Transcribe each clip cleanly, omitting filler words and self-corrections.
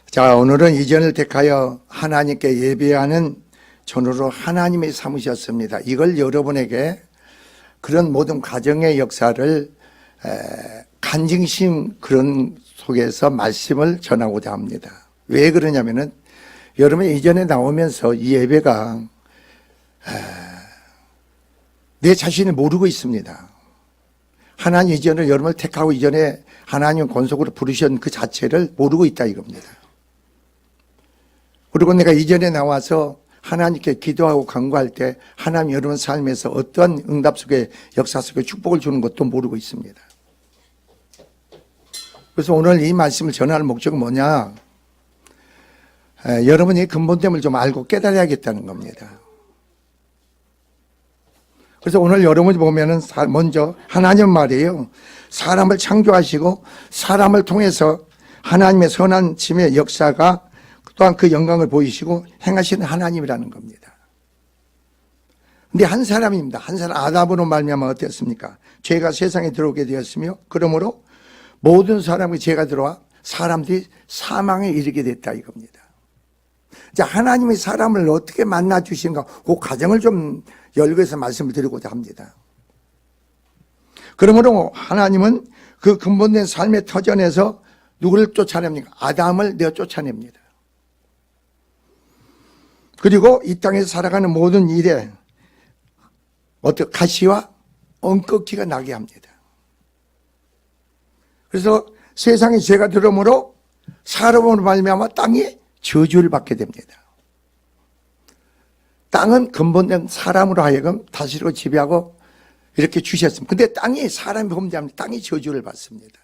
자, 오늘은 이전을 택하여 하나님께 예배하는 전으로 하나님이 삼으셨습니다. 이걸 여러분에게 그런 모든 가정의 역사를 간증심 그런 속에서 말씀을 전하고자 합니다. 왜 그러냐면은 여러분이 이전에 나오면서 이 예배가 내 자신을 모르고 있습니다. 하나님 이전을 여러분을 택하고 이전에 하나님 권속으로 부르신 그 자체를 모르고 있다 이겁니다. 그리고 내가 이전에 나와서 하나님께 기도하고 간구할 때 하나님 여러분 삶에서 어떤 응답 속에 역사 속에 축복을 주는 것도 모르고 있습니다. 그래서 오늘 이 말씀을 전할 목적은 뭐냐? 여러분이 근본됨을 좀 알고 깨달아야겠다는 겁니다. 그래서 오늘 여러분이 보면은 먼저 하나님 말이에요. 사람을 창조하시고 사람을 통해서 하나님의 선한 심의 역사가 또한 그 영광을 보이시고 행하시는 하나님이라는 겁니다. 근데 한 사람입니다. 한 사람 아담으로 말미암아 어땠습니까? 죄가 세상에 들어오게 되었으며 그러므로 모든 사람이 죄가 들어와 사람들이 사망에 이르게 됐다 이겁니다. 자, 하나님이 사람을 어떻게 만나 주신가? 그 과정을 좀 열거해서 말씀을 드리고자 합니다. 그러므로 하나님은 그 근본된 삶의 터전에서 누구를 쫓아냅니까? 아담을 내어 쫓아냅니다. 그리고 이 땅에서 살아가는 모든 일에 어떤 가시와 엉겅퀴가 나게 합니다. 그래서 세상에 죄가 들어오므로 사람으로 말미암아 땅이 저주를 받게 됩니다. 땅은 근본된 사람으로 하여금 다스리고 지배하고 이렇게 주셨습니다. 근데 땅이 사람이 범죄하면 땅이 저주를 받습니다.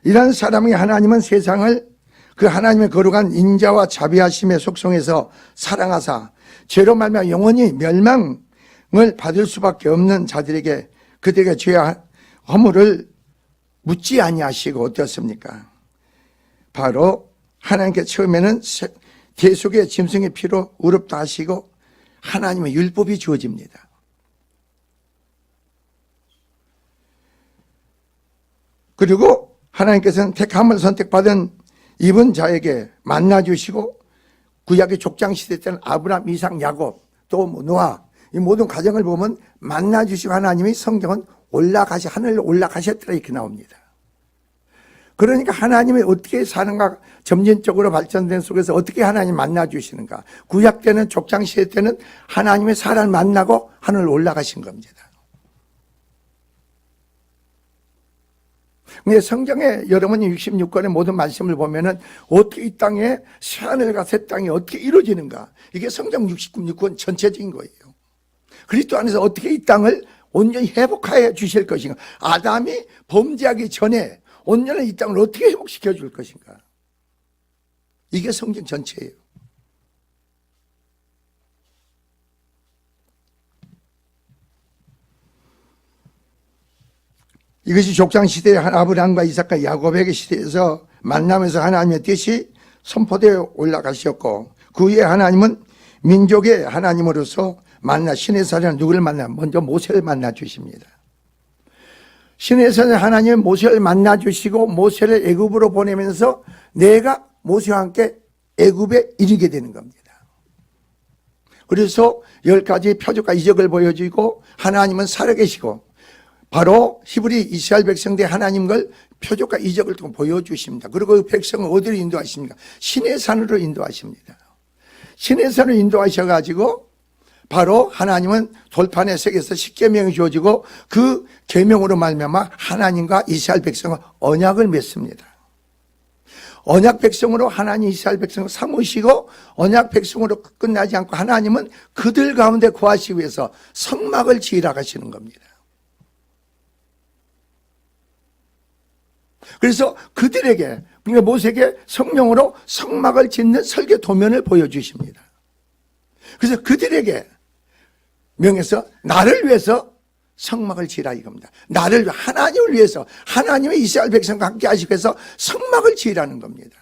이런 사람이 하나님은 세상을 그 하나님의 거룩한 인자와 자비하심의 속성에서 사랑하사 죄로 말미암아 영원히 멸망을 받을 수밖에 없는 자들에게 그들에게 죄와 허물을 묻지 아니하시고 어떻습니까? 바로 하나님께 처음에는 대속의 짐승의 피로 의롭다 하시고 하나님의 율법이 주어집니다. 그리고 하나님께서는 택함을 선택받은 입은 자에게 만나주시고 구약의 족장시대 때는 아브라함, 이삭, 야곱 또 노아 이 모든 가정을 보면 만나주시고 하나님이 성경은 하늘로 올라가셨더라 이렇게 나옵니다. 그러니까 하나님이 어떻게 사는가 점진적으로 발전된 속에서 어떻게 하나님 만나주시는가. 구약 때는 족장시대 때는 하나님의 사람을 만나고 하늘로 올라가신 겁니다. 근데 성경에 여러분이 66권의 모든 말씀을 보면은 어떻게 이 땅에 새하늘과 새 땅이 어떻게 이루어지는가. 이게 성경 66권 전체적인 거예요. 그리스도 안에서 어떻게 이 땅을 온전히 회복하여 주실 것인가. 아담이 범죄하기 전에 온전히 이 땅을 어떻게 회복시켜 줄 것인가. 이게 성경 전체예요. 이것이 족장시대의 아브라함과 이삭과 야곱에게 시대에서 만나면서 하나님의 뜻이 선포되어 올라가셨고 그 후에 하나님은 민족의 하나님으로서 신의 사자는 누구를 만나? 먼저 모세를 만나 주십니다. 신의 사자 하나님은 모세를 만나 주시고 모세를 애굽으로 보내면서 내가 모세와 함께 애굽에 이르게 되는 겁니다. 그래서 10가지 표적과 이적을 보여주고 하나님은 살아계시고 바로 히브리 이스라엘 백성들의 하나님을 표적과 이적을 통해 보여주십니다. 그리고 그 백성을 어디로 인도하십니까? 신의 산으로 인도하십니다. 신의 산으로 인도하셔가지고 바로 하나님은 돌판의 세계에서 십계명이 주어지고 그 계명으로 말미암아 하나님과 이스라엘 백성은 언약을 맺습니다. 언약 백성으로 하나님 이스라엘 백성을 삼으시고 언약 백성으로 끝나지 않고 하나님은 그들 가운데 거하시기 위해서 성막을 지으라 하시는 겁니다. 그래서 그들에게 모세에게 성령으로 성막을 짓는 설계 도면을 보여주십니다. 그래서 그들에게 명해서 나를 위해서 성막을 지으라 이겁니다. 나를 하나님을 위해서 하나님의 이스라엘 백성과 함께 하시기 위해서 성막을 지으라는 겁니다.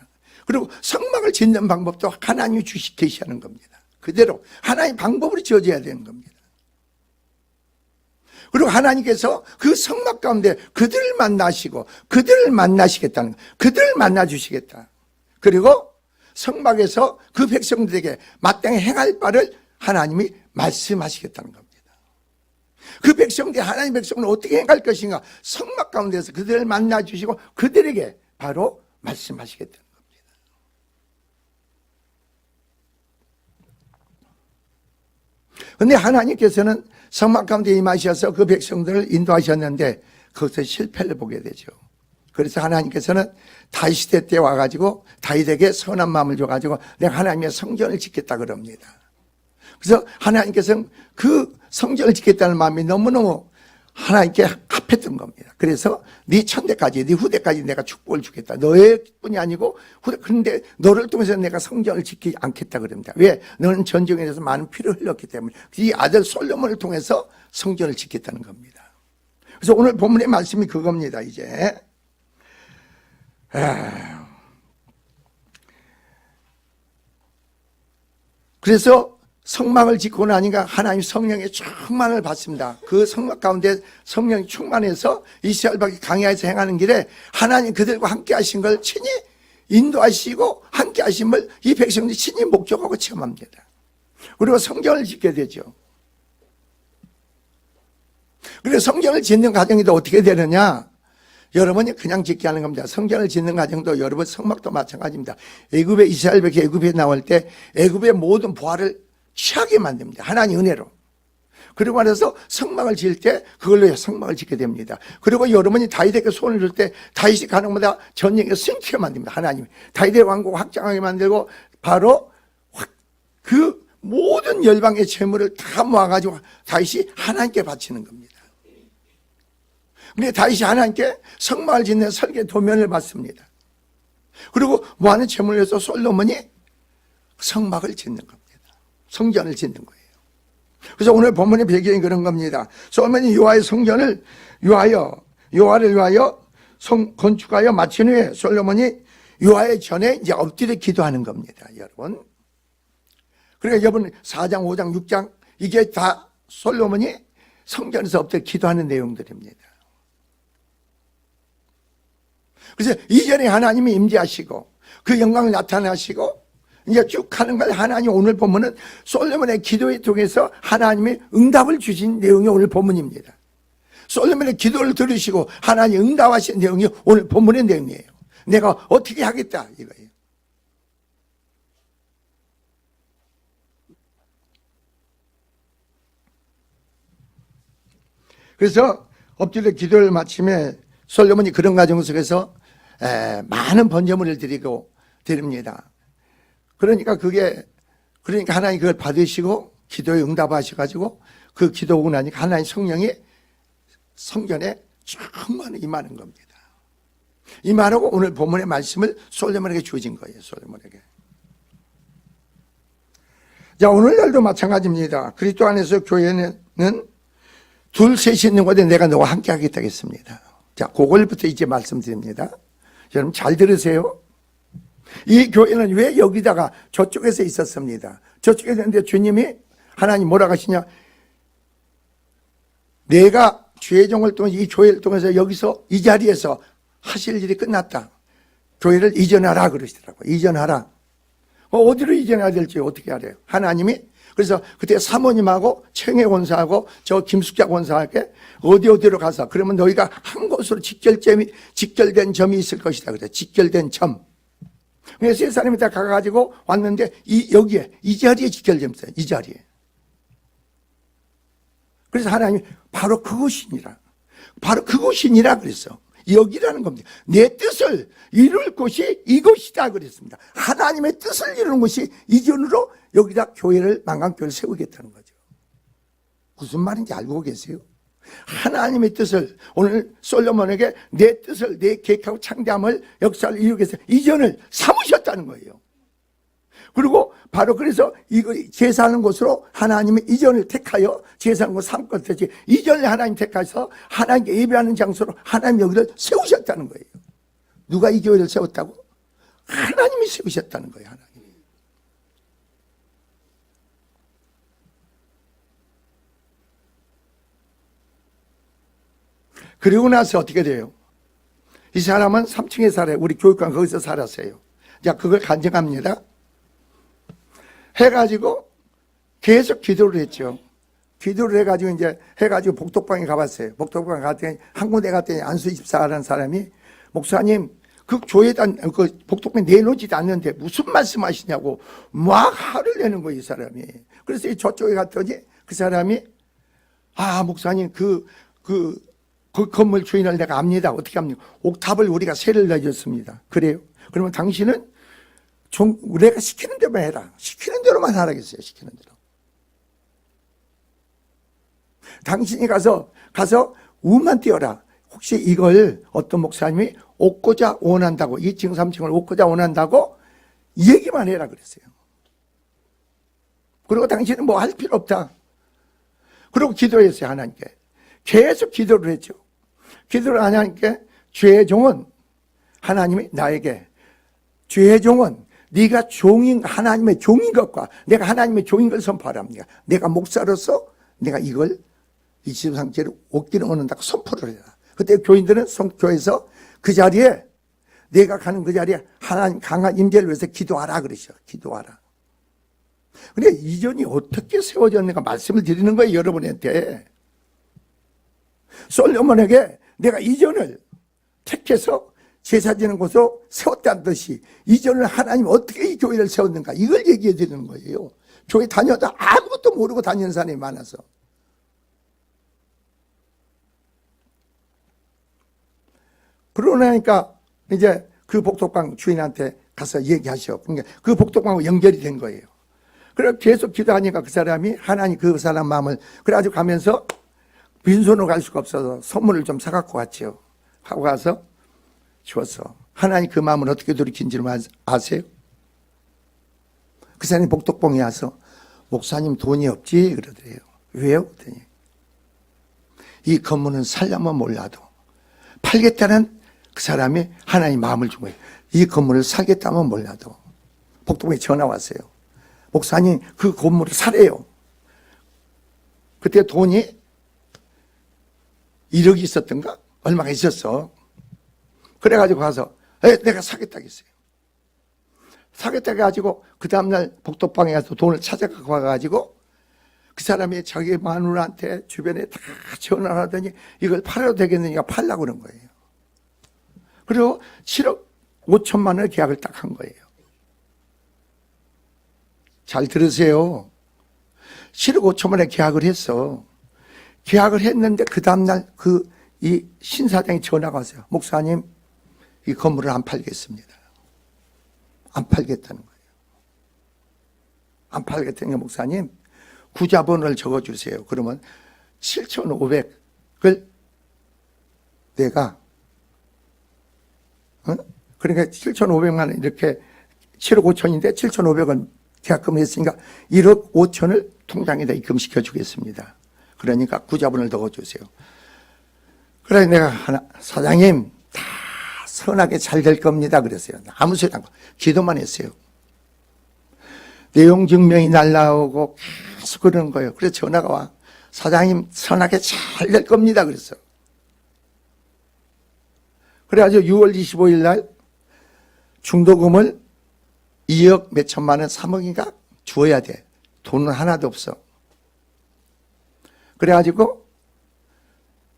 그리고 성막을 짓는 방법도 하나님이 계시하는 겁니다. 그대로 하나님 방법으로 지어져야 되는 겁니다. 그리고 하나님께서 그 성막 가운데 그들을 만나시고 그들을 만나시겠다는 거예요. 그들을 만나주시겠다. 그리고 성막에서 그 백성들에게 마땅히 행할 바를 하나님이 말씀하시겠다는 겁니다. 그 백성들이 하나님 백성을 어떻게 행할 것인가, 성막 가운데서 그들을 만나주시고 그들에게 바로 말씀하시겠다는 겁니다. 그런데 하나님께서는 성막 가운데 임하셔서 그 백성들을 인도하셨는데 거기서 실패를 보게 되죠. 그래서 하나님께서는 다윗 시대 때 와가지고 다윗에게 선한 마음을 줘가지고 내가 하나님의 성전을 짓겠다 그럽니다. 그래서 하나님께서는 그 성전을 짓겠다는 마음이 너무너무 하나님께 합했던 겁니다. 그래서 네 천대까지, 네 후대까지 내가 축복을 주겠다. 너의 뿐이 아니고 후대. 그런데 너를 통해서 내가 성전을 짓지 않겠다 그럽니다. 왜? 너는 전쟁에 대해서 많은 피를 흘렸기 때문에. 이 아들 솔로몬을 통해서 성전을 짓겠다는 겁니다. 그래서 오늘 본문의 말씀이 그겁니다. 이제 그래서 성막을 짓고 나니까 하나님 성령의 충만을 받습니다. 그 성막 가운데 성령이 충만해서 이스라엘 밖에 강야에서 행하는 길에 하나님 그들과 함께 하신 걸 친히 인도하시고 함께 하심을 이 백성들이 친히 목격하고 체험합니다. 그리고 성전을 짓게 되죠. 그래서 성전을 짓는 과정이 또 어떻게 되느냐? 여러분이 그냥 짓게 하는 겁니다. 성전을 짓는 과정도 여러분 성막도 마찬가지입니다. 애굽에 이스라엘 백이 애굽에 나올 때 애굽의 모든 부하를 취하게 만듭니다. 하나님 은혜로. 그리고 나서 성막을 지을 때 그걸로 성막을 짓게 됩니다. 그리고 여러분이 다윗에게 손을 줄 때 다윗이 가는 마다 전쟁에 승리케 만듭니다. 하나님이 다윗의 왕국 확장하게 만들고 바로 그 모든 열방의 재물을 다 모아가지고 다윗이 하나님께 바치는 겁니다. 근데 다윗이 하나님께 성막을 짓는 설계 도면을 받습니다. 그리고 모아는 재물을 위해서 솔로몬이 성막을 짓는 겁니다. 성전을 짓는 거예요. 그래서 오늘 본문의 배경이 그런 겁니다. 솔로몬이 여호와의 성전을 여호와를 위하여 건축하여 마친 후에 솔로몬이 여호와의 전에 이제 엎드려 기도하는 겁니다. 여러분. 그러니까 여러분 4장, 5장, 6장 이게 다 솔로몬이 성전에서 엎드려 기도하는 내용들입니다. 그래서 이전에 하나님이 임재하시고 그 영광을 나타나시고 이제 쭉 하는 걸 하나님 오늘 본문은 솔로몬의 기도에 통해서 하나님이 응답을 주신 내용이 오늘 본문입니다. 솔로몬의 기도를 들으시고 하나님 응답하신 내용이 오늘 본문의 내용이에요. 내가 어떻게 하겠다 이거예요. 그래서 엎드려 기도를 마치며 솔로몬이 그런 과정 속에서 많은 번제물을 드립니다. 그러니까 하나님 그걸 받으시고 기도에 응답하셔가지고 그 기도 오고 나니까 하나님 성령이 성전에 충만히 임하는 겁니다. 임하라고 오늘 본문의 말씀을 솔로몬에게 주어진 거예요. 솔로몬에게. 자, 오늘날도 마찬가지입니다. 그리스도 안에서 교회는 둘 셋이 있는 곳에 내가 너와 함께 하겠다 했습니다. 자, 그걸부터 이제 말씀드립니다. 여러분 잘 들으세요. 이 교회는 왜 여기다가 저쪽에서 있었습니다. 저쪽에 있는데 주님이 하나님 뭐라 하시냐? 내가 주의 종을 통해서 이 교회를 통해서 여기서 이 자리에서 하실 일이 끝났다. 교회를 이전하라 그러시더라고요. 이전하라. 어디로 이전해야 될지 어떻게 알아요? 하나님이 그래서 그때 사모님하고 청해 권사하고 저 김숙자 권사에게 어디로 가서 그러면 너희가 한 곳으로 직결된 점이 있을 것이다. 그래. 직결된 점. 그래서 세 사람이 다 가가지고 왔는데 여기에 이 자리에 직결점이었어요. 이 자리에. 그래서 하나님이 바로 그곳이니라. 바로 그곳이니라 그랬어. 여기라는 겁니다. 내 뜻을 이룰 곳이 이곳이다 그랬습니다. 하나님의 뜻을 이루는 곳이 이전으로 여기다 교회를 만강교회를 세우겠다는 거죠. 무슨 말인지 알고 계세요? 하나님의 뜻을 오늘 솔로몬에게 내 뜻을 내 계획하고 창대함을 역사를 이루기 위해서 이전을 삼으셨다는 거예요. 그리고 바로 그래서 이거 제사하는 곳으로 하나님이 이전을 택하여 제사하는 곳 삼것까지 이전을 하나님 택하셔서 하나님께 예배하는 장소로 하나님 여기를 세우셨다는 거예요. 누가 이 교회를 세웠다고? 하나님이 세우셨다는 거예요. 하나님이. 그리고 나서 어떻게 돼요? 이 사람은 3층에 살아요. 우리 교육관 거기서 살았어요. 자, 그걸 간증합니다. 해가지고 계속 기도를 했죠. 기도를 해가지고 이제 해가지고 복덕방에 가봤어요. 복덕방에 갔더니 한 군데 갔더니 안수 집사라는 사람이 목사님 그 교회에다 그 복덕방에 내놓지도 않는데 무슨 말씀하시냐고 막 화를 내는 거예요, 이 사람이. 그래서 저쪽에 갔더니 그 사람이 목사님 그 건물 주인을 내가 압니다. 어떻게 합니까? 옥탑을 우리가 세를 내줬습니다. 그래요? 그러면 당신은 내가 시키는 대로만 해라. 시키는 대로만 하라겠어요. 시키는 대로. 당신이 가서 우만 띄워라. 혹시 이걸 어떤 목사님이 얻고자 원한다고 2층 3층을 얻고자 원한다고 얘기만 해라 그랬어요. 그리고 당신은 뭐 할 필요 없다. 그리고 기도했어요. 하나님께. 계속 기도를 했죠. 기도를 하나님께 죄의 종은 하나님이 나에게 죄의 종은 네가 하나님의 종인 것과 내가 하나님의 종인 걸 선포하랍니다. 내가 목사로서 내가 이걸 이치상제를 얻기를 원한다고 선포를 해라. 그때 교인들은 성교에서 그 자리에 내가 가는 그 자리에 하나님 강한 임재를 위해서 기도하라 그러죠. 기도하라. 근데 이전이 어떻게 세워졌는가 말씀을 드리는 거예요. 여러분한테. 솔로몬에게 내가 이전을 택해서 제사 지는 곳으로 세웠다는 듯이 이전을 하나님 어떻게 이 교회를 세웠는가 이걸 얘기해 드리는 거예요. 교회 다녀도 아무것도 모르고 다니는 사람이 많아서. 그러고 나니까 이제 그 복덕방 주인한테 가서 얘기하셔. 그러니까 그 복덕방하고 연결이 된 거예요. 그래서 계속 기도하니까 그 사람이 하나님 그 사람 마음을 그래가지고 가면서 빈손으로 갈 수가 없어서 선물을 좀 사갖고 갔죠. 하고 가서 주었어. 하나님 그 마음을 어떻게 돌이킨 줄 아세요? 그 사람이 복덕봉에 와서 목사님 돈이 없지 그러더래요. 왜요? 그랬더니 이 건물은 살려면 몰라도 팔겠다는 그 사람이 하나님 마음을 준 거예요. 이 건물을 살겠다면 몰라도 복덕봉에 전화 왔어요. 목사님 그 건물을 사래요. 그때 돈이 1억이 있었던가? 얼마가 있었어. 그래가지고 가서 내가 사겠다 했어요. 사겠다 해가지고 그 다음날 복덕방에 가서 돈을 찾아가고 와가지고 그 사람이 자기 마누라한테 주변에 다 전화를 하더니 이걸 팔아도 되겠느냐 팔라고 그런 거예요. 그리고 7억 5천만 원의 계약을 딱 한 거예요. 잘 들으세요. 7억 5천만 원의 계약을 했어. 계약을 했는데 그 다음날 이 신사장이 전화가 왔어요. 목사님 이 건물을 안 팔겠습니다. 안 팔겠다는 거예요. 안 팔겠다는 게 목사님 구자번호를 적어주세요. 그러면 7,500을 내가 그러니까 7,500만 원 이렇게 7억 5천인데 7,500원 계약금을 했으니까 1억 5천을 통장에다 입금시켜 주겠습니다. 그러니까 구자본을 넣어주세요. 그래 내가 사장님 다 선하게 잘 될 겁니다 그랬어요. 아무 소리 안 하고 기도만 했어요. 내용 증명이 날라오고 계속 그러는 거예요. 그래서 전화가 와. 사장님 선하게 잘 될 겁니다 그랬어. 그래가지고 6월 25일 날 중도금을 2억 몇 천만 원 3억인가 주어야 돼. 돈은 하나도 없어. 그래가지고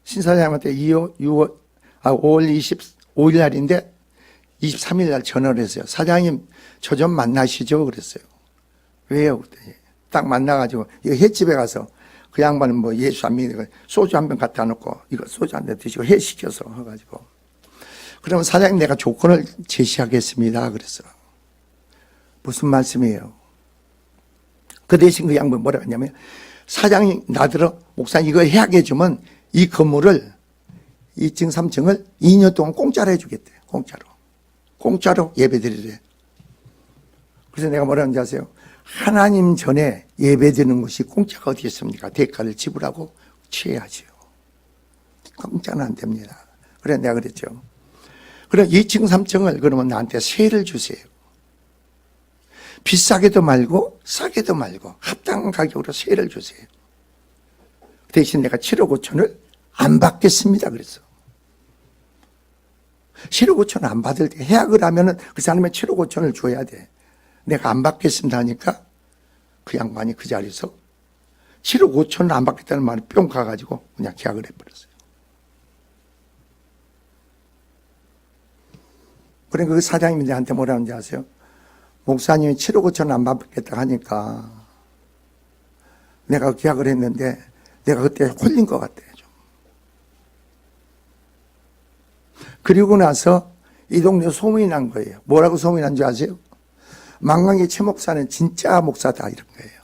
신사장한테 5월 25일 날인데 23일 날 전화를 했어요. 사장님 저 좀 만나시죠 그랬어요. 왜요? 그랬더니 딱 만나가지고 이거 횟집에 가서 그 양반은 뭐 예수 안 믿는 거 소주 한 병 갖다 놓고 이거 소주 한 잔 드시고 회 시켜서 해가지고 그러면 사장님 내가 조건을 제시하겠습니다 그랬어. 무슨 말씀이에요? 그 대신 그 양반 뭐라고 했냐면 사장님 나더러 목사님 이거 해약해 주면 이 건물을 2층 3층을 2년 동안 공짜로 해주겠대. 공짜로 예배드리래. 그래서 내가 뭐라 하는지 아세요? 하나님 전에 예배드리는 것이 공짜가 어디 있습니까? 대가를 지불하고 취해야지요. 공짜는 안 됩니다. 그래 내가 그랬죠. 그럼 2층 3층을 그러면 나한테 세를 주세요. 비싸게도 말고 싸게도 말고 합당한 가격으로 세를 주세요. 대신 내가 7억 5천을 안 받겠습니다 그랬어. 7억 5천 안 받을 때 해약을 하면은 그 사람의 7억 5천을 줘야 돼. 내가 안 받겠습니다 하니까 그 양반이 그 자리에서 7억 5천을 안 받겠다는 말이 뿅 가가지고 그냥 계약을 해버렸어요. 그러니까 그 사장님이 내한테 뭐라 하는지 아세요? 목사님이 7억 5천을 안 받겠다 하니까 내가 계약을 했는데 내가 그때 홀린 것 같아요. 좀. 그리고 나서 이 동네 소문이 난 거예요. 뭐라고 소문이 난 줄 아세요? 망강의 최 목사는 진짜 목사다 이런 거예요.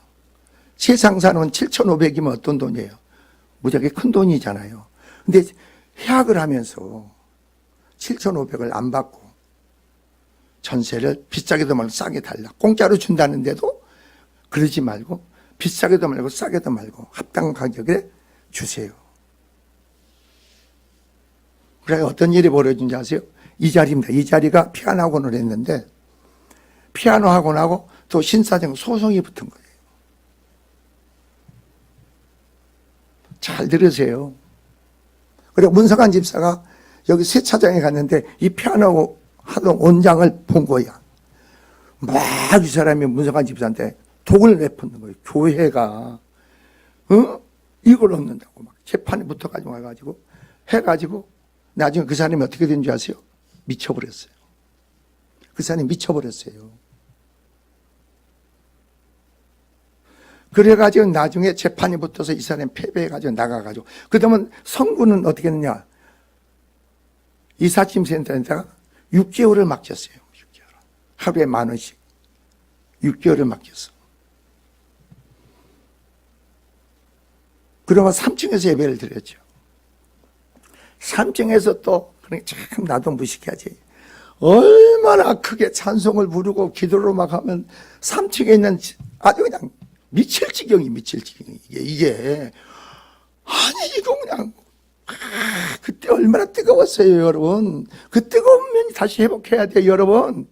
세상사는 7,500이면 어떤 돈이에요? 무지하게 큰 돈이잖아요. 근데 해약을 하면서 7,500을 안 받고 전세를 비싸게도 말고 싸게 달라. 공짜로 준다는데도 그러지 말고 비싸게도 말고 싸게도 말고 합당 가격에 주세요. 그래 어떤 일이 벌어진지 아세요? 이 자리입니다. 이 자리가 피아노 학원을 했는데 피아노 학원하고 또 신사정 소송이 붙은 거예요. 잘 들으세요. 그리고 문성환 집사가 여기 세차장에 갔는데 이 피아노 하던 원장을 본 거야. 막 이 사람이 문성환 집사한테 독을 내뿜는 거예요. 교회가 이걸 얻는다고 막 재판에 붙어가지고 와가지고 해가지고 나중에 그 사람이 어떻게 된 줄 아세요? 미쳐버렸어요. 그 사람이 미쳐버렸어요. 그래가지고 나중에 재판이 붙어서 이 사람이 패배해가지고 나가가지고 그다음에 성구는 어떻게 했느냐? 이삿짐센터에다가 6개월을 맡겼어요. 6개월. 하루에 10,000원씩 6개월을 맡겼어. 그러면 3층에서 예배를 드렸죠. 3층에서 또 그러니까 참 나도 무식하지. 얼마나 크게 찬송을 부르고 기도를 막 하면 3층에 있는 아주 그냥 미칠 지경이 이게 아니 이거 그냥 그때 얼마나 뜨거웠어요 여러분. 그 뜨거운 면이 다시 회복해야 돼요 여러분.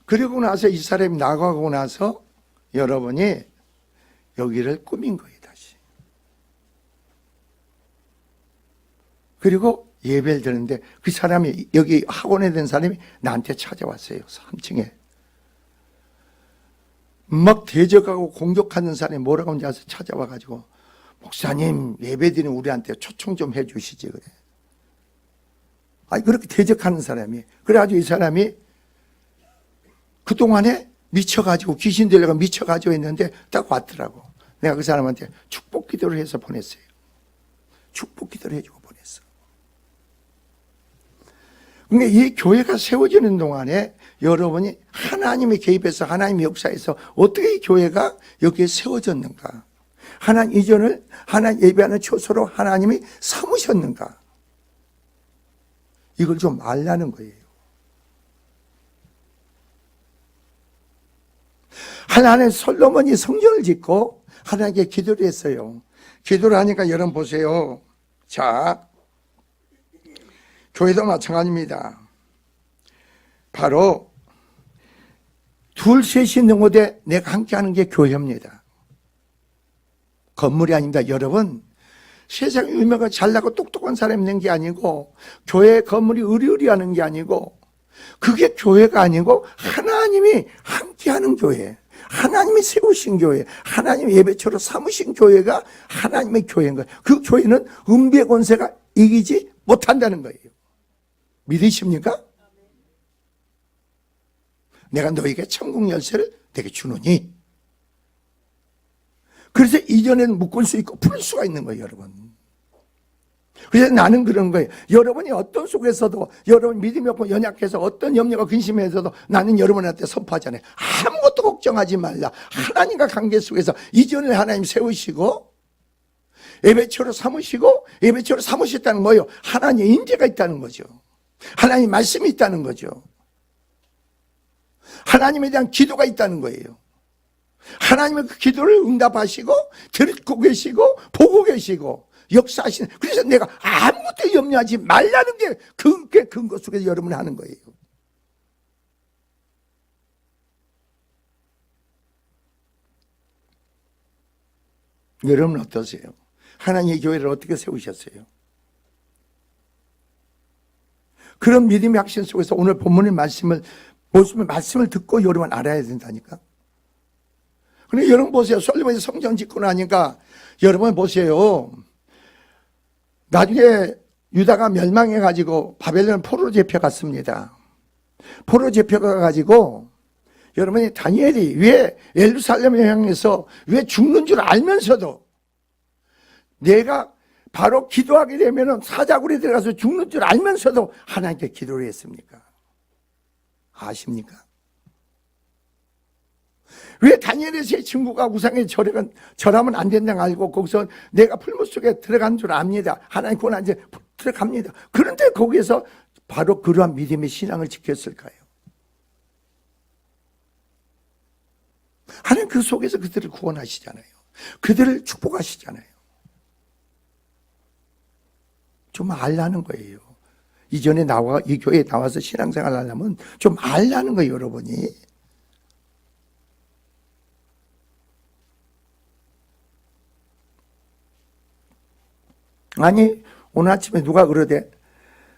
그리고 나서 이 사람이 나가고 나서 여러분이 여기를 꾸민 거예요 다시. 그리고 예배를 드는데 그 사람이 여기 학원에 된 사람이 나한테 찾아왔어요. 3층에. 막 대적하고 공격하는 사람이 뭐라고 하는지 아서 찾아와가지고 목사님 예배드리는 우리한테 초청 좀 해주시지 그래. 아니 그렇게 대적하는 사람이. 그래가지고 이 사람이 그동안에 미쳐가지고 귀신 들려가 미쳐가지고 있는데 딱 왔더라고. 내가 그 사람한테 축복 기도를 해서 보냈어요. 축복 기도를 해주고 보냈어. 그러니까 이 교회가 세워지는 동안에 여러분이 하나님의 개입해서 하나님의 역사에서 어떻게 이 교회가 여기에 세워졌는가? 하나님 이전을 하나님 예배하는 초소로 하나님이 삼으셨는가? 이걸 좀 알라는 거예요. 하나님 솔로몬이 성전을 짓고 하나님께 기도를 했어요. 기도를 하니까 여러분 보세요. 자, 교회도 마찬가지입니다. 바로 둘, 셋이 넘어대 내가 함께 하는 게 교회입니다. 건물이 아닙니다. 여러분, 세상에 유명하고 잘나고 똑똑한 사람이 있는 게 아니고 교회 건물이 으리으리하는 게 아니고 그게 교회가 아니고 하나님이 함께 하는 교회. 하나님이 세우신 교회, 하나님의 예배처로 삼으신 교회가 하나님의 교회인 거예요. 그 교회는 은비의 권세가 이기지 못한다는 거예요. 믿으십니까? 내가 너에게 천국 열쇠를 내게 주노니. 그래서 이전에는 묶을 수 있고 풀 수가 있는 거예요, 여러분. 그래서 나는 그런 거예요. 여러분이 어떤 속에서도 여러분 믿음이 없고 연약해서 어떤 염려가 근심해서도 나는 여러분한테 선포하잖아요. 아무것도 걱정하지 말라. 하나님과 관계 속에서 이전에 하나님 세우시고 예배처로 삼으시고 예배처로 삼으셨다는 거예요. 하나님의 인재가 있다는 거죠. 하나님 말씀이 있다는 거죠. 하나님에 대한 기도가 있다는 거예요. 하나님의 그 기도를 응답하시고 듣고 계시고 보고 계시고 역사하시는. 그래서 내가 아무것도 염려하지 말라는 게 그게 근거 속에서 여러분이 하는 거예요. 여러분 어떠세요? 하나님의 교회를 어떻게 세우셨어요? 그런 믿음의 확신 속에서 오늘 본문의 말씀을 보시면 말씀을 듣고 여러분 알아야 된다니까. 근데 여러분 보세요. 솔로몬이 성전 짓고 나니까 여러분 보세요. 나중에 유다가 멸망해가지고 바벨론 포로로 잡혀갔습니다. 포로로 잡혀가가지고 여러분이 다니엘이 왜 예루살렘을 향해서 왜 죽는 줄 알면서도 내가 바로 기도하게 되면 사자굴에 들어가서 죽는 줄 알면서도 하나님께 기도를 했습니까? 아십니까? 왜 다니엘의 세 친구가 우상에 절하면 안 된다고 알고 거기서 내가 풀무 속에 들어간 줄 압니다. 하나님 권한 이제 들어갑니다. 그런데 거기에서 바로 그러한 믿음의 신앙을 지켰을까요? 하나님 그 속에서 그들을 구원하시잖아요. 그들을 축복하시잖아요. 좀 알라는 거예요. 이전에 이 교회에 나와서 신앙생활 하려면 좀 알라는 거예요, 여러분이. 아니, 오늘 아침에 누가 그러대.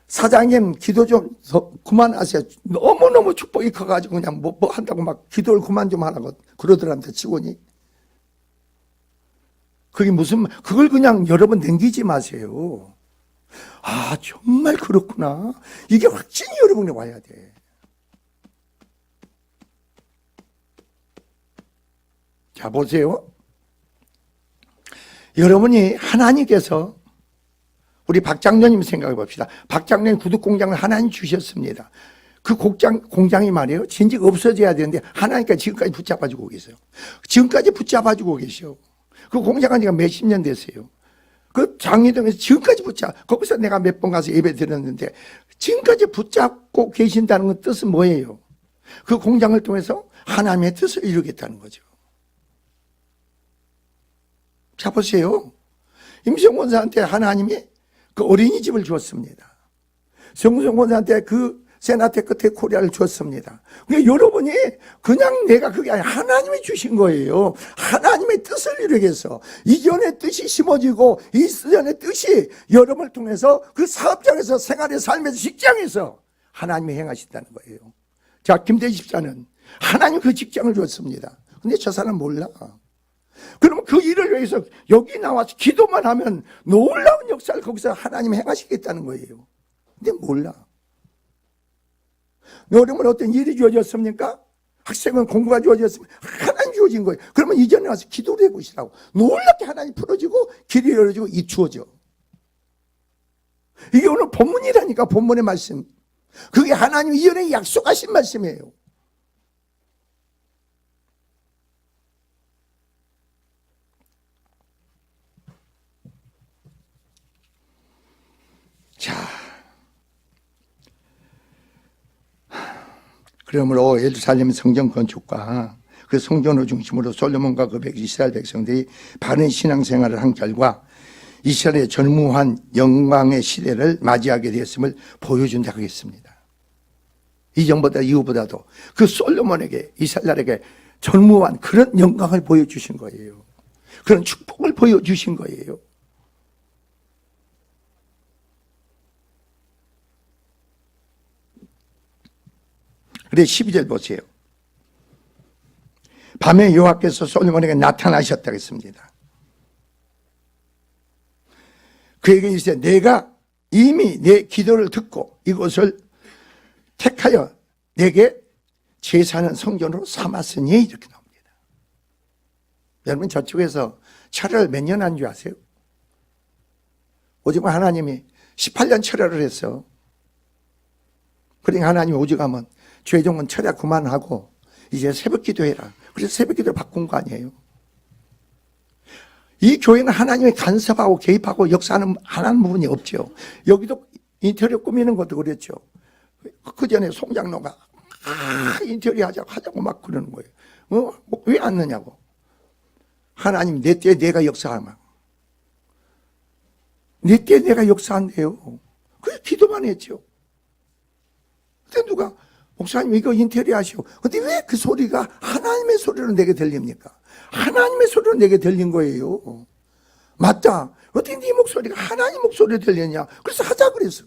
사장님, 기도 좀 그만하세요. 너무너무 축복이 커가지고 그냥 뭐 한다고 막 기도를 그만 좀 하라고 그러더란데, 직원이. 그게 그걸 그냥 여러분 남기지 마세요. 아, 정말 그렇구나. 이게 확신이 여러분에 와야 돼. 자, 보세요. 여러분이 하나님께서 우리 박 장로님 생각해 봅시다. 박 장로님 구두공장을 하나님 주셨습니다. 그 공장이 말이에요. 진즉 없어져야 되는데 하나님께서 지금까지 붙잡아주고 계세요. 지금까지 붙잡아주고 계셔. 그 공장한 지가 몇십 년 됐어요. 그 장리동에서 지금까지 거기서 내가 몇 번 가서 예배 드렸는데 지금까지 붙잡고 계신다는 건 뜻은 뭐예요? 그 공장을 통해서 하나님의 뜻을 이루겠다는 거죠. 자, 보세요. 임시영 권사한테 하나님이 그 어린이집을 주었습니다. 정우성 권사한테 그 세나테 끝에 코리아를 주었습니다. 그러니까 여러분이 그냥 내가 그게 아니라 하나님이 주신 거예요. 하나님의 뜻을 이루기 위해서 이전의 뜻이 심어지고 이전의 뜻이 여러분을 통해서 그 사업장에서 생활의 삶에서 직장에서 하나님이 행하신다는 거예요. 자, 김대희 집사는 하나님 그 직장을 주었습니다. 근데 저 사람 몰라. 그러면 그 일을 위해서 여기 나와서 기도만 하면 놀라운 역사를 거기서 하나님이 행하시겠다는 거예요. 근데 몰라. 여러분 어떤 일이 주어졌습니까? 학생은 공부가 주어졌으면 하나님 주어진 거예요. 그러면 이전에 와서 기도를 해보시라고. 놀랍게 하나님 풀어지고 길이 열어지고 이루어져. 이게 오늘 본문이라니까. 본문의 말씀. 그게 하나님 이전에 약속하신 말씀이에요. 자, 그러므로 예루살렘 성전 건축과 그 성전을 중심으로 솔로몬과 그 이스라엘 백성들이 바른 신앙생활을 한 결과 이스라엘의 전무한 영광의 시대를 맞이하게 되었음을 보여준다 하겠습니다. 이전보다 이후보다도 그 솔로몬에게 이스라엘에게 전무한 그런 영광을 보여주신 거예요. 그런 축복을 보여주신 거예요. 그래 12절 보세요. 밤에 여호와께서 솔로몬에게 나타나셨다고 했습니다. 그에게 이르시되 내가 이미 내 기도를 듣고 이곳을 택하여 내게 제사하는 성전으로 삼았으니 이렇게 나옵니다. 여러분 저쪽에서 철회를 몇 년 한 줄 아세요? 오직 하나님이 18년 철회를 했어. 그러니까 하나님이 오직하면 최종은 철야 그만하고 이제 새벽 기도해라. 그래서 새벽 기도를 바꾼 거 아니에요. 이 교회는 하나님이 간섭하고 개입하고 역사하는 하나는 부분이 없죠. 여기도 인테리어 꾸미는 것도 그랬죠. 그 전에 송장로가 인테리어 하자고 막 그러는 거예요. 왜 안 넣냐고. 하나님 내 때에 내가 역사하면 내 때에 내가 역사한대요. 그래서 기도만 했죠. 근데 누가 목사님 이거 인테리어 하시오. 근데 왜 그 소리가 하나님의 소리로 내게 들립니까? 하나님의 소리로 내게 들린 거예요. 맞다. 어떻게 네 목소리가 하나님 목소리로 들리냐? 그래서 하자 그랬어.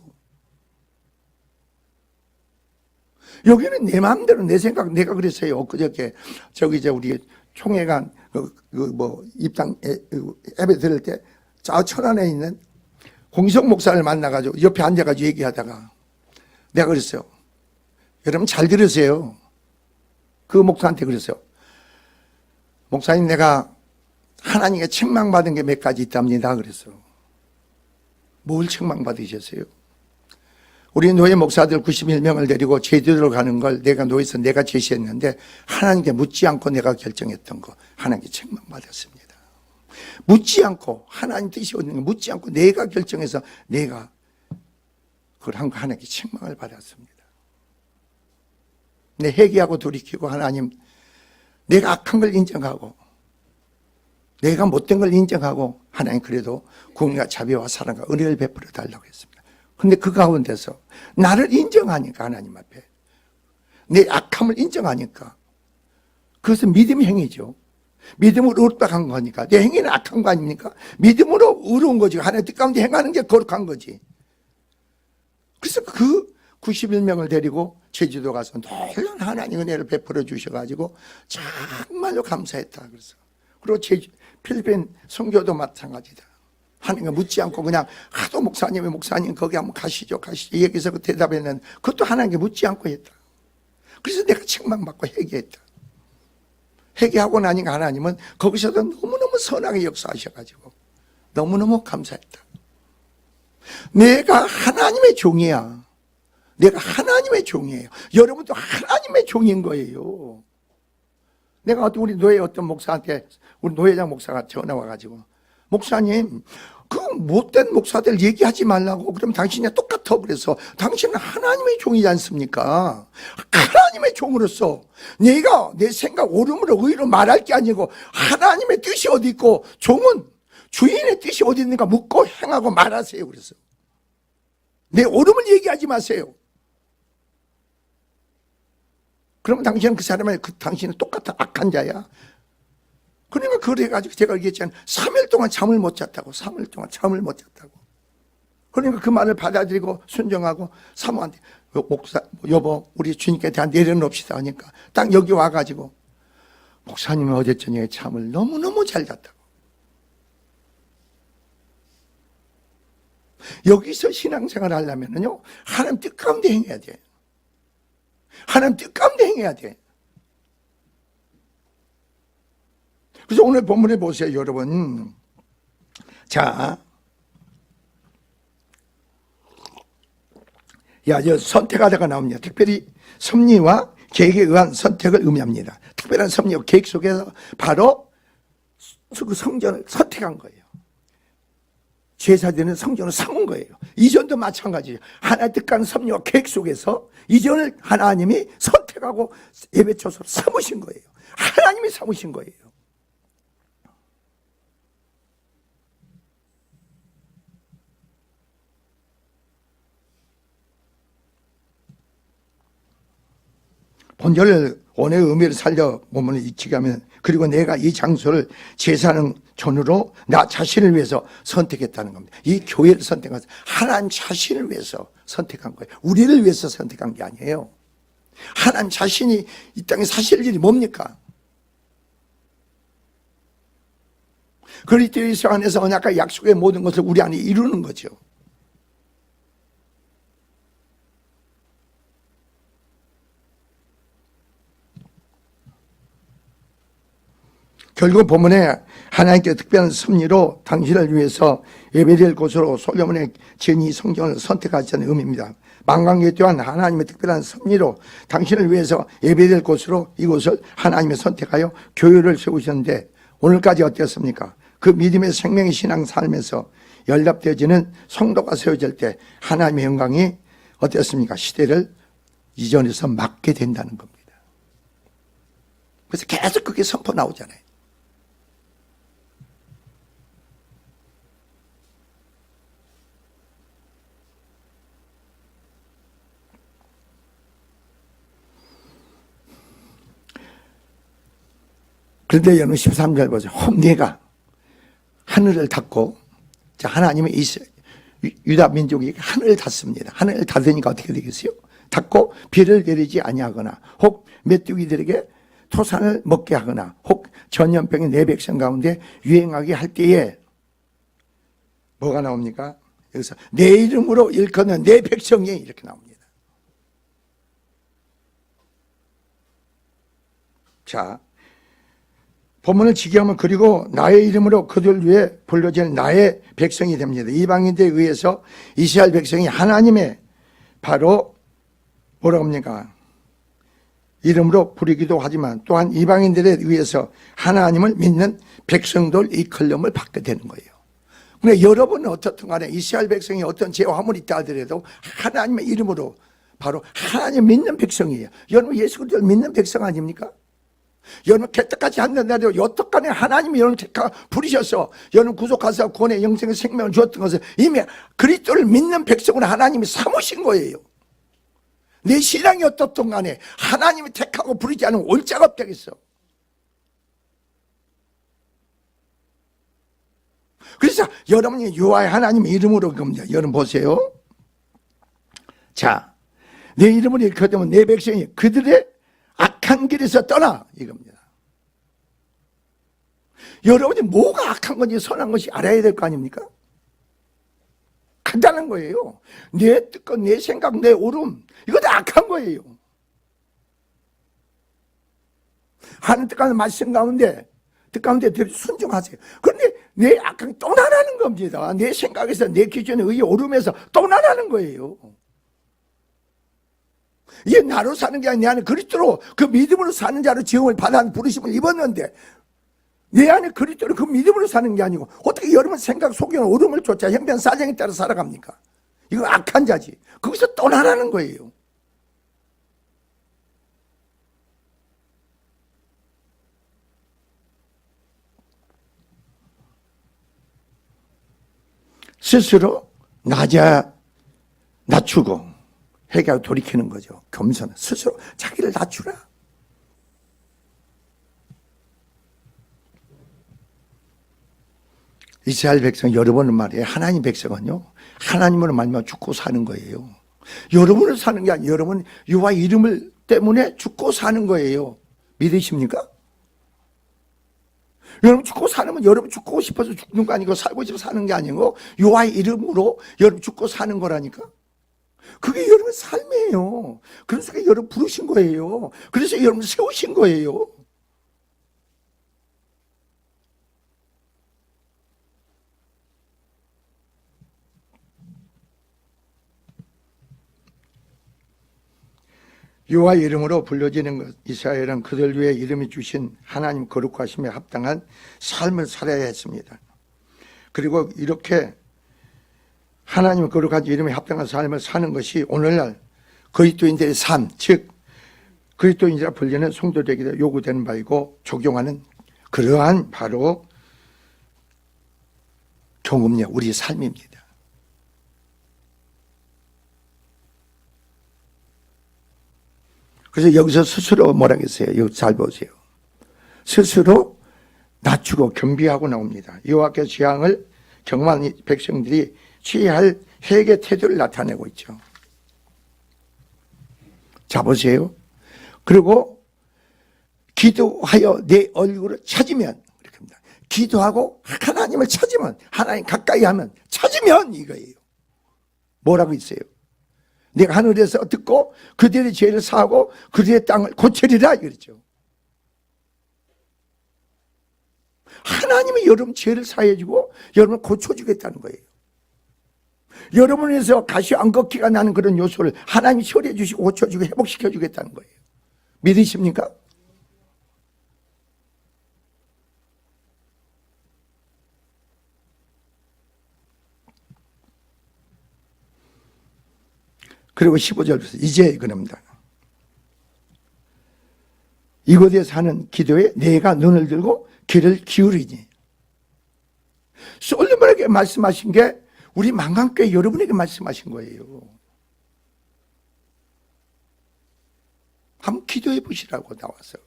여기는 내 마음대로 내 생각 내가 그랬어요. 그저께 저기 우리 총회관 입당 예배 들을 때 저 천안에 있는 홍성 목사를 만나가지고 옆에 앉아가지고 얘기하다가 내가 그랬어요. 여러분 잘 들으세요. 그 목사한테 그랬어요. 목사님, 내가 하나님께 책망받은 게 몇 가지 있답니다. 그랬어. 뭘 책망받으셨어요? 우리 노예 목사들 91명을 데리고 제주도로 가는 걸 내가 노예에서 내가 제시했는데 하나님께 묻지 않고 내가 결정했던 거 하나님께 책망받았습니다. 묻지 않고 하나님 뜻이 어떤 거 묻지 않고 내가 결정해서 내가 그걸 한 거 하나님께 책망을 받았습니다. 내 회개하고 돌이키고 하나님 내가 악한 걸 인정하고 내가 못된 걸 인정하고 하나님 그래도 공의와 자비와 사랑과 은혜를 베풀어 달라고 했습니다. 그런데 그 가운데서 나를 인정하니까 하나님 앞에 내 악함을 인정하니까 그것은 믿음의 행위죠. 믿음으로 의롭다한 거니까 내 행위는 악한 거 아닙니까? 믿음으로 의로운 거지. 하나님 뜻 가운데 행하는 게 거룩한 거지. 그래서 그 91명을 데리고 제주도 가서 놀라운 하나님 은혜를 베풀어 주셔가지고 정말로 감사했다. 그래서 그리고 필리핀 선교도 마찬가지다. 하나님과 묻지 않고 그냥 하도 목사님 거기 한번 가시죠 여기서 그 대답했는데 그것도 하나님께 묻지 않고 했다. 그래서 내가 책망받고 회개했다. 회개하고 나니까 하나님은 거기서도 너무너무 선하게 역사하셔가지고 너무너무 감사했다. 내가 하나님의 종이야. 내가 하나님의 종이에요. 여러분도 하나님의 종인 거예요. 내가 우리 노예 어떤 목사한테 우리 노예장 목사가 전화 와가지고 목사님 그 못된 목사들 얘기하지 말라고 그럼 당신이 똑같아. 그래서 당신은 하나님의 종이지 않습니까? 하나님의 종으로서 내가 내 생각 옳음으로 의로 말할 게 아니고 하나님의 뜻이 어디 있고 종은 주인의 뜻이 어디 있는가 묻고 행하고 말하세요. 그래서 내 옳음을 얘기하지 마세요. 그러면 당신은 그 사람의 당신은 똑같은 악한 자야. 그러니까 그래가지고 제가 얘기했잖아요. 3일 동안 잠을 못 잤다고. 3일 동안 잠을 못 잤다고. 그러니까 그 말을 받아들이고 순종하고 사모한테 목사 여보 우리 주님께 대한 내려놓읍시다 하니까 딱 여기 와가지고 목사님은 어제 저녁에 잠을 너무너무 잘 잤다고. 여기서 신앙생활 하려면요 하나님 뜻 가운데 행해야 돼. 하나님 뜻 가운데 행해야 돼. 그래서 오늘 본문에 보세요, 여러분. 자, 저 선택하다가 나옵니다. 특별히 섭리와 계획에 의한 선택을 의미합니다. 특별한 섭리와 계획 속에서 바로 그 성전을 선택한 거예요. 제사되는 성전을 삼은 거예요. 이전도 마찬가지예요. 하나의 뜻과는 섭리와 계획 속에서 이전을 하나님이 선택하고 예배처소로 삼으신 거예요. 하나님이 삼으신 거예요. 본절 원의 의미를 살려 본문을 익히게 하면 그리고 내가 이 장소를 제사하는 전으로 나 자신을 위해서 선택했다는 겁니다. 이 교회를 선택한 하나님 자신을 위해서 선택한 거예요. 우리를 위해서 선택한 게 아니에요. 하나님 자신이 이 땅에 사실 일이 뭡니까? 그리스도 안에서 언약과 약속의 모든 것을 우리 안에 이루는 거죠. 결국 본문에 하나님께 특별한 섭리로 당신을 위해서 예배될 곳으로 솔로몬의 제니 성전을 선택하시는 의미입니다. 만관계 또한 하나님의 특별한 섭리로 당신을 위해서 예배될 곳으로 이곳을 하나님이 선택하여 교회를 세우셨는데 오늘까지 어땠습니까? 그 믿음의 생명의 신앙 삶에서 연락되어지는 성도가 세워질 때 하나님의 영광이 어땠습니까? 시대를 이전에서 맡게 된다는 겁니다. 그래서 계속 그게 선포 나오잖아요. 그런데 여러분 13절 보세요. 내가 하늘을 닫고 자, 하나님은 유다 민족이 하늘을 닫습니다. 하늘을 닫으니까 어떻게 되겠어요? 닫고 비를 내리지 아니하거나 혹 메뚜기들에게 토산을 먹게 하거나 혹 전염병이 내 백성 가운데 유행하게 할 때에 뭐가 나옵니까? 여기서 내 이름으로 일컫는 내 백성이 이렇게 나옵니다. 자, 본문을 지기하면 그리고 나의 이름으로 그들 위에 불러질 나의 백성이 됩니다. 이방인들에 의해서 이스라엘 백성이 하나님의 바로 뭐라고 합니까? 이름으로 부르기도 하지만 또한 이방인들에 의해서 하나님을 믿는 백성들 이끌림을 받게 되는 거예요. 근데 여러분은 어떻든 간에 이스라엘 백성이 어떤 죄와 화물이 있다 하더라도 하나님의 이름으로 바로 하나님 믿는 백성이에요. 여러분 예수 그리스도를 믿는 백성 아닙니까? 여러분 개떡같이 한다고 여태까지 하나님이 여러분 택하 부르셔서 여러분 구속하사 구원의 영생의 생명을 주었던 것을 이미 그리스도를 믿는 백성으로 하나님이 삼으신 거예요. 내 신앙이 어떻든 간에 하나님이 택하고 부르지 않으면 올 자가 없다겠어. 그래서 여러분이 여호와의 하나님의 이름으로 겁니다. 여러분 보세요. 자, 내 이름을 일컫으면 내 백성이 그들의 악한 길에서 떠나 이겁니다. 여러분이 뭐가 악한 건지 선한 것이 알아야 될 거 아닙니까? 간단한 거예요. 내 뜻과 내 생각, 내 오름 이거 다 악한 거예요. 하는 뜻과 말씀 가운데 뜻 가운데 순종하세요. 그런데 내 악한 떠나라는 겁니다. 내 생각에서 내 기준에 의해 오름에서 떠나라는 거예요. 이게 나로 사는 게 아니라 내 안에 그리스도로 그 믿음으로 사는 자로 지음을 받아 부르심을 입었는데 내 안에 그리스도로 그 믿음으로 사는 게 아니고 어떻게 여러분 생각 속에는 오름을 쫓아 형편 사정에 따라 살아갑니까? 이거 악한 자지. 거기서 떠나라는 거예요. 스스로 낮추고 회개하고 돌이키는 거죠. 겸손. 스스로 자기를 낮추라. 이스라엘 백성 여러분은 말이에요. 하나님 백성은요. 하나님으로 말미암아 죽고 사는 거예요. 여러분을 사는 게 아니에요. 여러분 여호와 이름을 때문에 죽고 사는 거예요. 믿으십니까? 여러분 죽고 사는 여러분 죽고 싶어서 죽는 거 아니고 살고 싶어서 사는 게 아니고 여호와의 이름으로 여러분 죽고 사는 거라니까. 그게 여러분 삶이에요. 그래서 여러분 부르신 거예요. 그래서 여러분 세우신 거예요. 여호와의 이름으로 불려지는 것, 이스라엘은 그들 위해 이름이 주신 하나님 거룩하심에 합당한 삶을 살아야 했습니다. 그리고 이렇게 하나님 거룩한 이름에 합당한 삶을 사는 것이 오늘날 그리스도인들의 삶, 즉 그리스도인이라 불리는 성도들에게 요구되는 바이고 적용하는 그러한 바로 경험력, 우리의 삶입니다. 그래서 여기서 스스로 뭐라고 했어요? 여기 잘 보세요. 스스로 낮추고 겸비하고 나옵니다. 여호와께서 재앙을 경험한 백성들이 취해야 할 회개 태도를 나타내고 있죠. 자 보세요. 그리고 기도하여 내 얼굴을 찾으면 이렇게 합니다. 기도하고 하나님을 찾으면 하나님 가까이 하면 찾으면 이거예요. 뭐라고 있어요? 내가 하늘에서 듣고 그들의 죄를 사하고 그들의 땅을 고치리라 이랬죠. 하나님이 여러분 죄를 사해주고 여러분을 고쳐주겠다는 거예요. 여러분에서 가시 안 걷기가 나는 그런 요소를 하나님이 처리해 주시고 고쳐주고 회복시켜 주겠다는 거예요. 믿으십니까? 그리고 15절에서 이제 그럽니다. 이곳에 사는 기도에 내가 눈을 들고 귀를 기울이니. 솔로몬에게 말씀하신 게 우리 만강교회 여러분에게 말씀하신 거예요. 한번 기도해 보시라고 나와서.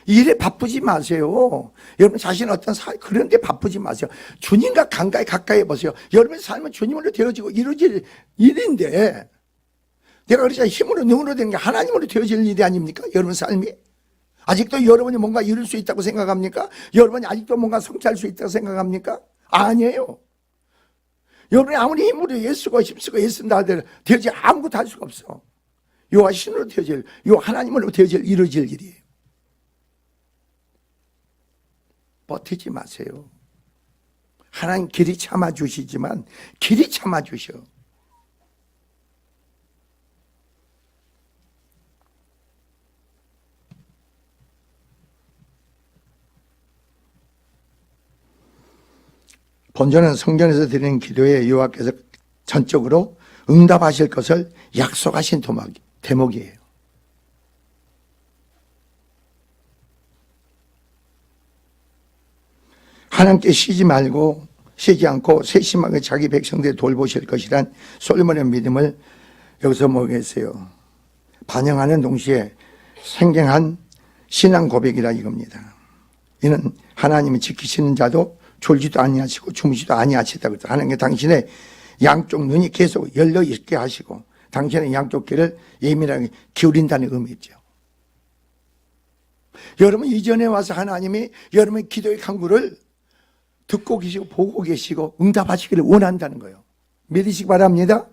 일에 바쁘지 마세요. 여러분 자신 어떤 그런 데 바쁘지 마세요. 주님과 가까이 해보세요. 여러분의 삶은 주님으로 되어지고 이루어질 일인데, 내가 그러자 힘으로 능으로 되는 게 하나님으로 되어질 일이 아닙니까? 여러분 삶이. 아직도 여러분이 뭔가 이룰 수 있다고 생각합니까? 여러분이 아직도 뭔가 성취할 수 있다고 생각합니까? 아니에요. 여러분이 아무리 힘으로 애쓰고 힘쓰고 애쓴다 하더라도 되어지 아무것도 할 수가 없어. 요 신으로 되어질, 요 하나님으로 되어질 이루어질 일이에요. 버티지 마세요. 하나님 길이 참아주시지만 길이 참아주셔. 본전은 성전에서 드리는 기도에 여호와께서 전적으로 응답하실 것을 약속하신 대목이에요. 하나님께 쉬지 않고 세심하게 자기 백성들을 돌보실 것이란 솔로몬의 믿음을 여기서 뭐겠어요? 반영하는 동시에 생경한 신앙 고백이라 이겁니다. 이는 하나님이 지키시는 자도 졸지도 아니하시고 주무시도 아니하시다 그랬다. 하나님께 당신의 양쪽 눈이 계속 열려 있게 하시고 당신의 양쪽 귀를 예민하게 기울인다는 의미죠. 여러분 이전에 와서 하나님이 여러분의 기도의 간구를 듣고 계시고 보고 계시고 응답하시기를 원한다는 거예요. 믿으시기 바랍니다.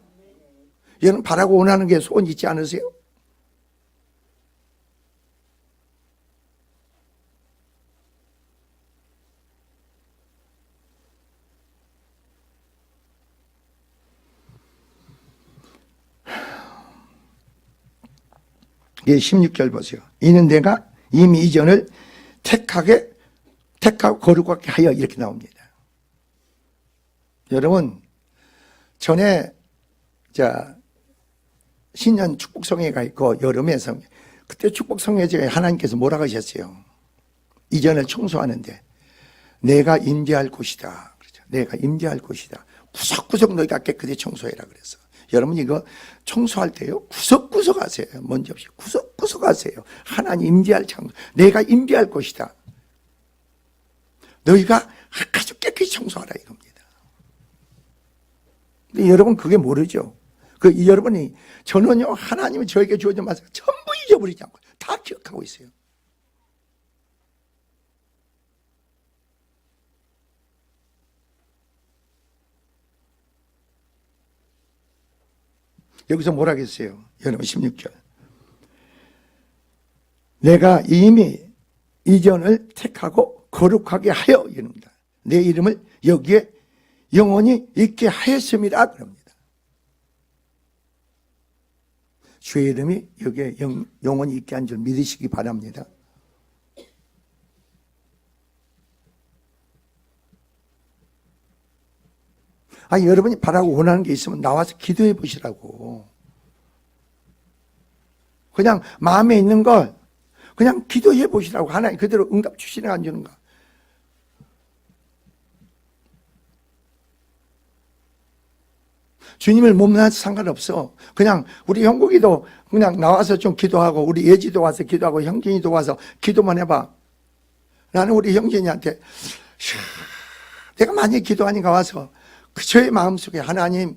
여러분 바라고 원하는 게 소원 있지 않으세요? 예, 16절 보세요. 이는 내가 이미 이전을 택하고 거룩하게 하여 이렇게 나옵니다. 여러분 전에 신년 축복성회가 있고 여름에 성회, 그때 축복성회에 하나님께서 뭐라고 하셨어요? 이전을 청소하는데 내가 임재할 곳이다. 그렇죠? 내가 임재할 곳이다. 구석구석 너희가 깨끗이 청소해라 그래서. 여러분 이거 청소할 때요 구석구석 하세요. 먼저 없이 구석구석 하세요. 하나님 임재할 장소, 내가 임재할 곳이다. 너희가 아주 깨끗이 청소하라 이겁니다. 근데 여러분 그게 모르죠. 여러분이 저는요 하나님이 저에게 주어진 말씀 전부 잊어버리지 않고 다 기억하고 있어요. 여기서 뭐라 했어요? 여러분 16절. 내가 이미 이전을 택하고 거룩하게 하여 이릅니다. 내 이름을 여기에 영원히 있게 하였습니다. 그럽니다. 주의 이름이 여기에 영원히 있게 한 줄 믿으시기 바랍니다. 여러분이 바라고 원하는 게 있으면 나와서 기도해 보시라고. 그냥 마음에 있는 걸 그냥 기도해 보시라고. 하나님 그대로 응답 주시는가 안 주는가. 주님을 못 만나서 상관없어. 그냥 우리 형국이도 그냥 나와서 좀 기도하고 우리 예지도 와서 기도하고 형진이도 와서 기도만 해봐. 나는 우리 형진이한테 내가 많이 기도하니까 와서 저의 마음속에 하나님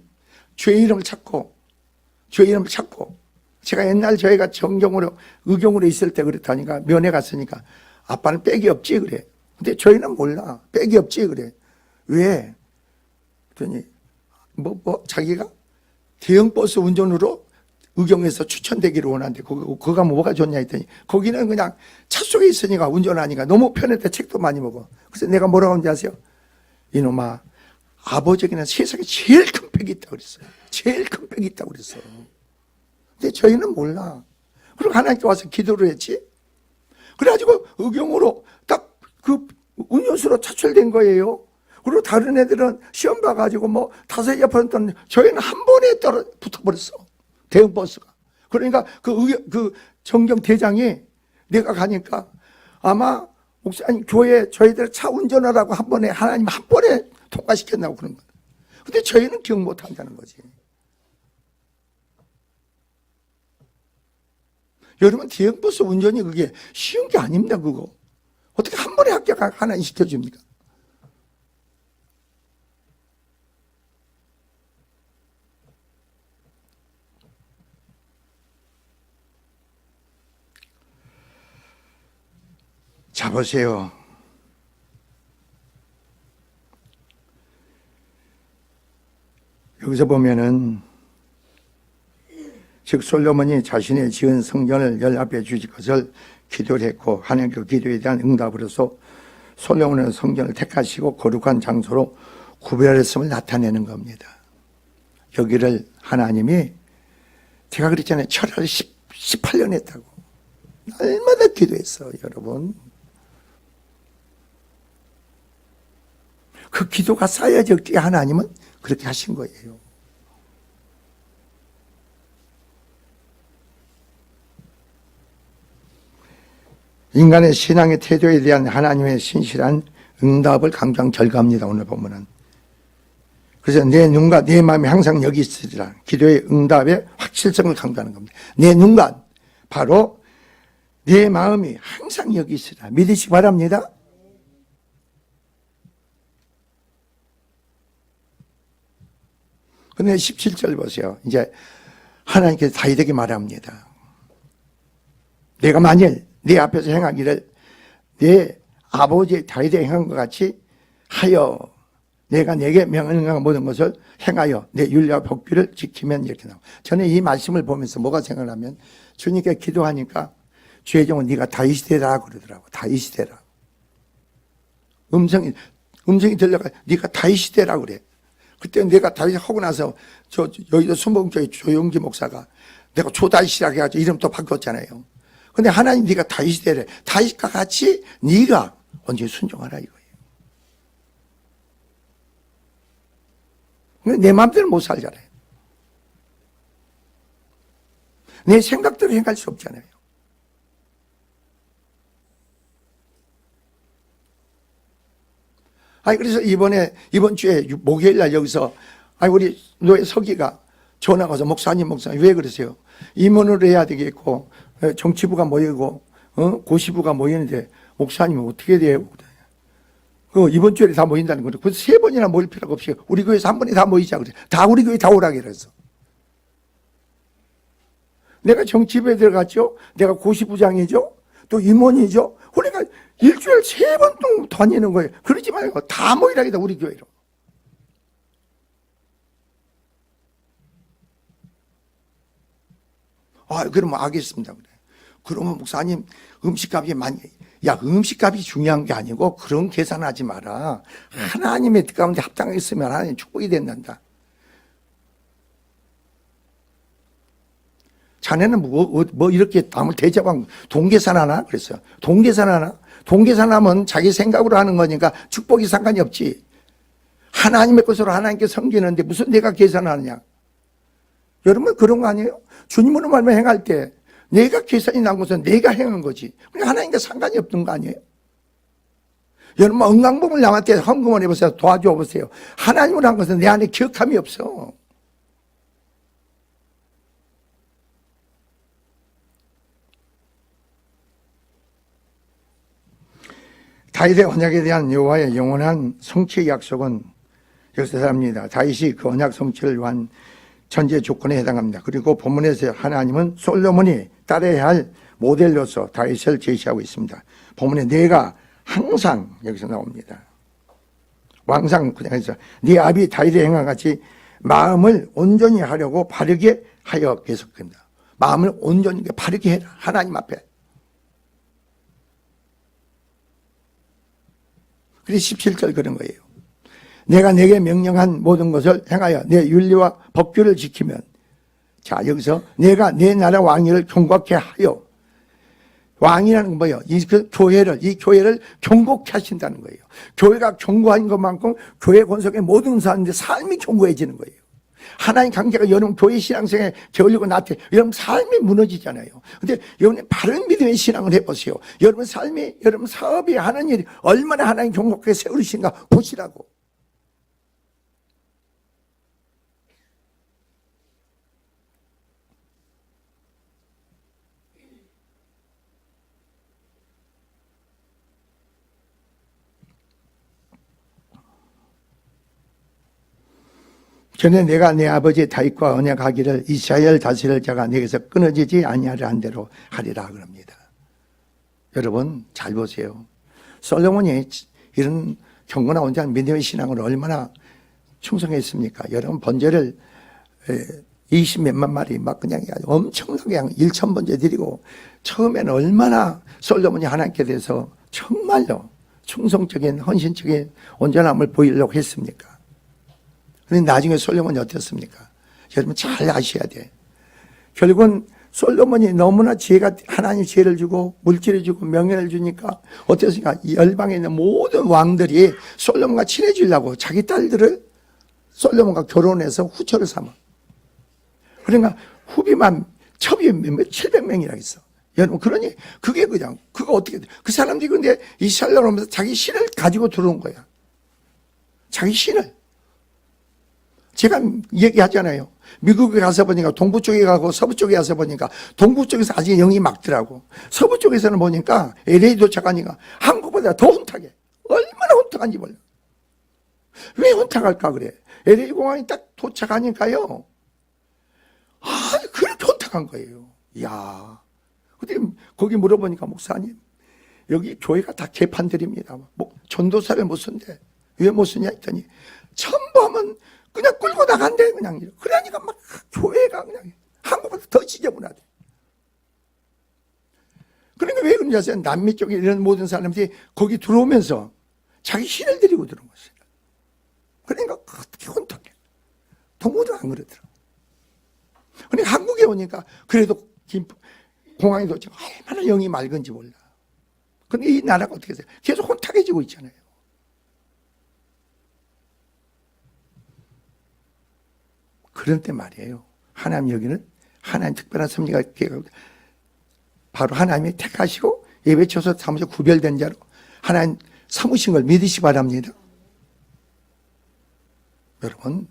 주의 이름을 찾고 제가 옛날 저희가 정경으로 의경으로 있을 때 그랬다니까 면회 갔으니까 아빠는 빽이 없지 그래. 근데 저희는 몰라. 빽이 없지 그래. 왜? 그랬더니 자기가 대형버스 운전으로 의경에서 추천되기를 원하는데 거기가 뭐가 좋냐 했더니 거기는 그냥 차 속에 있으니까 운전하니까 너무 편했다. 책도 많이 먹어. 그래서 내가 뭐라고 하는지 아세요? 이놈아 아버지에게는 세상에 제일 큰 빽이 있다고 그랬어요. 제일 큰 빽이 있다고 그랬어. 근데 저희는 몰라. 그리고 하나님께 와서 기도를 했지. 그래가지고 의경으로 딱 그 운전수로 차출된 거예요. 그리고 다른 애들은 시험 봐가지고 5-6번 저희는 한 번에 붙어버렸어. 대형 버스가. 그러니까 그 정경 대장이 내가 가니까 아마 목사님 교회 저희들 차 운전하라고 하나님 한 번에 통과시켰나고 그런 거야. 근데 저희는 기억 못 한다는 거지. 여러분, 대형버스 운전이 그게 쉬운 게 아닙니다, 그거. 어떻게 한 번에 합격 하나 시켜줍니까? 자, 보세요. 여기서 보면은, 즉 솔로몬이 자신의 지은 성전을 연합해 주실 것을 기도를 했고, 하나님 그 기도에 대한 응답으로서 솔로몬은 성전을 택하시고 거룩한 장소로 구별했음을 나타내는 겁니다. 여기를 하나님이, 제가 그랬잖아요. 철학을 18년 했다고. 날마다 기도했어, 여러분. 그 기도가 쌓여져 있게 하나님은 그렇게 하신 거예요. 인간의 신앙의 태도에 대한 하나님의 신실한 응답을 강조한 결과입니다. 오늘 본문은. 그래서 내 눈과 내 마음이 항상 여기 있으리라. 기도의 응답의 확실성을 강조하는 겁니다. 내 눈과, 바로 내 마음이 항상 여기 있으리라. 믿으시기 바랍니다. 근데 17절 보세요. 이제 하나님께서 다윗에게 말합니다. 내가 만일 네 앞에서 행하기를 내 아버지 다윗이 행한 것 같이 하여 내가 내게 명령한 모든 것을 행하여 내 율례와 법규를 지키면, 이렇게 나와요. 저는 이 말씀을 보면서 뭐가 생각나면, 주님께 기도하니까 주의 종은 네가 다윗이 되라 그러더라고. 다윗이 되라. 음성이 들려가 네가 다윗이 되라 그래. 그때 내가 다윗 하고 나서 여의도 순복음교회 조용기 목사가 내가 조다윗이라고 해가지고 이름 또 바꿨잖아요. 근데 하나님 네가 다윗이 되래. 다윗과 같이 네가 언제 순종하라 이거예요. 내 마음대로 못 살잖아요. 내 생각대로 행할 수 없잖아요. 그래서 이번 주에 목요일 날 여기서, 우리 노예 서기가 전화 가서 목사님 왜 그러세요? 임원으로 해야 되겠고, 정치부가 모이고, 고시부가 모이는데, 목사님은 어떻게 돼요? 이번 주에 다 모인다는 거죠. 그래서 3번이나 모일 필요가 없이, 우리 교회에서 한 번에 다 모이자 그래. 다 우리 교회 다 오라 그래서. 내가 정치부에 들어갔죠? 내가 고시부장이죠? 또 임원이죠? 우리가 일주일에 3번 동안 다니는 거예요. 그러지 말고 다 모이라기다, 우리 교회로. 그러면 알겠습니다. 그래. 그러면 목사님, 음식값이 많이, 음식값이 중요한 게 아니고 그런 계산하지 마라. 하나님의 뜻 가운데 합당하게 쓰면 하나님 축복이 된단다. 자네는 뭐 이렇게 남을 대접하고 동계산하나? 그랬어요. 동계산하나? 동계산하면 자기 생각으로 하는 거니까 축복이 상관이 없지. 하나님의 것으로 하나님께 섬기는데 무슨 내가 계산하느냐? 여러분, 그런 거 아니에요? 주님으로 말만 행할 때 내가 계산이 난 것은 내가 행한 거지. 하나님과 상관이 없는 거 아니에요? 여러분, 응강봉을 남한테 헌금을 해보세요. 도와줘 보세요. 하나님으로 한 것은 내 안에 기억함이 없어. 다윗의 언약에 대한 여호와의 영원한 성취의 약속은 여기서 답니다. 다윗이 그 언약 성취를 위한 전제 조건에 해당합니다. 그리고 본문에서 하나님은 솔로몬이 따라야 할 모델로서 다윗을 제시하고 있습니다. 본문에 내가 항상 여기서 나옵니다. 왕상 그냥 해서 네 아비 다윗의 행한 같이 마음을 온전히 하려고 바르게 하여 계속된다. 마음을 온전히 바르게 해라. 하나님 앞에. 그래서 17절 그런 거예요. 내가 내게 명령한 모든 것을 행하여 내 윤리와 법규를 지키면, 자, 여기서 내가 내 나라 왕위를 경고케 하여, 왕이라는 건 뭐예요? 이 교회를 경고케 하신다는 거예요. 교회가 경고한 것만큼 교회 권속의 모든 사람들의 삶이 경고해지는 거예요. 하나님 관계가 여러분 교회 신앙생활에 게을리고 나태, 여러분 삶이 무너지잖아요. 근데 여러분 바른 믿음의 신앙을 해보세요. 여러분 삶이, 여러분 사업이 하는 일이 얼마나 하나님 경고케 세우신가 보시라고. 전에 내가 내 아버지 다윗과 언약하기를 이스라엘 다스릴 자가 내게서 끊어지지 아니하려 한 대로 하리라 그럽니다. 여러분 잘 보세요. 솔로몬이 이런 경건한 온전한 믿음의 신앙을 얼마나 충성했습니까? 여러분 번제를 20몇만 마리 막 그냥 엄청나게 그냥 1,000번제 드리고 처음에는 얼마나 솔로몬이 하나님께 대해서 정말로 충성적인 헌신적인 온전함을 보이려고 했습니까? 그런데 나중에 솔로몬이 어땠습니까? 여러분 잘 아셔야 돼. 결국은 솔로몬이 너무나 지혜가 하나님 지혜를 주고 물질을 주고 명예를 주니까 어땠습니까? 이 열방에 있는 모든 왕들이 솔로몬과 친해지려고 자기 딸들을 솔로몬과 결혼해서 후처를 삼아. 그러니까 후비만 첩이 700명이라 했어. 여러분 그러니 그게 그냥 그거 어떻게 돼? 그 사람들이 근데 이스라엘로 오면서 자기 신을 가지고 들어온 거야. 자기 신을. 제가 얘기하잖아요. 미국에 가서 보니까 동부 쪽에 가고 서부 쪽에 가서 보니까 동부 쪽에서 아직 영이 막더라고. 서부 쪽에서는 보니까 LA 도착하니까 한국보다 더 혼탁해. 얼마나 혼탁한지 몰라. 왜 혼탁할까 그래? LA 공항이 딱 도착하니까요. 그렇게 혼탁한 거예요. 이야. 근데 거기 물어보니까 목사님 여기 교회가 다 개판들입니다. 뭐 전도사를 못 쓴대. 왜 못 쓰냐 했더니 첨부하면 그냥 끌고 나간대 그냥. 그러니까 막 교회가 그냥 한국보다 더 지저분하대. 그러니까 왜 그런지 아세요? 남미 쪽에 이런 모든 사람들이 거기 들어오면서 자기 신을 데리고 들어온 것이에요. 그러니까 어떻게 혼탁해. 동무도 안 그러더라. 그러니까 한국에 오니까 그래도 공항에 도착 얼마나 영이 맑은지 몰라. 근데 이 나라가 어떻게 돼요? 계속 혼탁해지고 있잖아요. 그런 때 말이에요. 하나님 여기는 하나님 특별한 섭리가 바로 하나님이 택하시고 예배처소 사무소 구별된 자로 하나님 삼으신 걸 믿으시기 바랍니다. 여러분